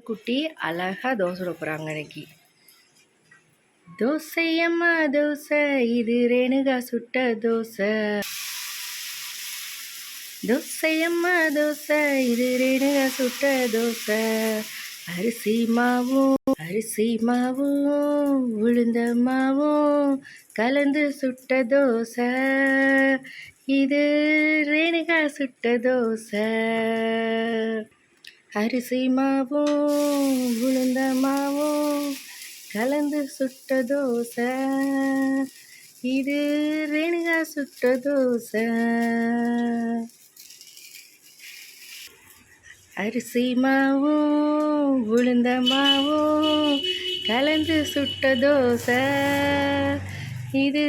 குட்டி அழகாக தோசை சுட போகிறாங்க இன்னைக்கு. தோசை அம்மா தோசை, இது ரேணுகா சுட்ட தோசை. தோசை அம்மா தோசை, இது ரேணுகா சுட்ட தோசை. அரிசி மாவும் உளுந்த மாவும் கலந்து சுட்ட தோசை. இது ரேணுகா சுட்ட தோசை. அரிசி மாவும் உளுந்த மாவும் கலந்து சுட்ட தோசை. இது ரேணுகா சுட்ட தோசை. அரிசி மாவும் உளுந்த மாவும் கலந்து சுட்ட தோசை. இது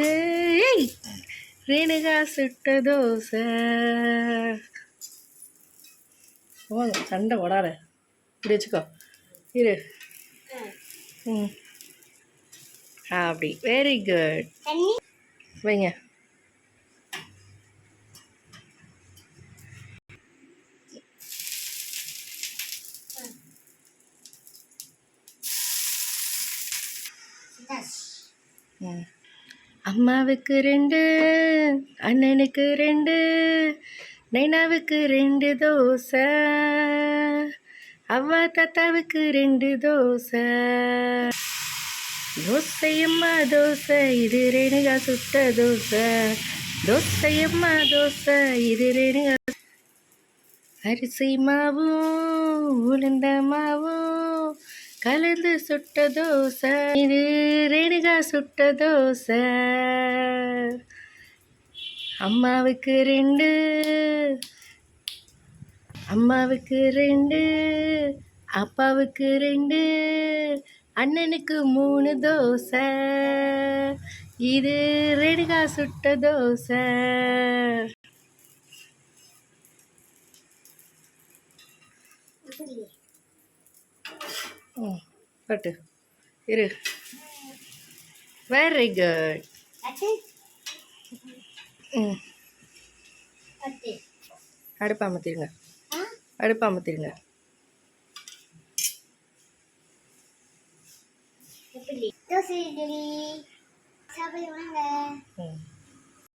ரேணுகா சுட்ட தோசை. சண்டை போடாத, இப்படி வச்சுக்கோ. இரு. அப்படி, வெரி குட். வைங்க. அம்மாவுக்கு 2, அண்ணனுக்கு 2, நைனாவுக்கு 2 தோசை. அவ்வா தாத்தாவுக்கு 2 தோசை. தோசை அம்மா தோசை, இது ரேணுகா சுட்ட தோசை. தோசை அம்மா தோசை, இது ரேணுகா. அரிசி மாவும் உளுந்த மாவும் கலந்து சுட்ட தோசை. இது ரேணுகா சுட்ட தோசை. அம்மாவுக்கு 2, அப்பாவுக்கு 2, அண்ணனுக்கு 3 தோசை. இது ரேணுகா சுட்ட தோசை. பட்டு இரு. Very good. அடுப்பு அமர்த்திருங்க. தோசை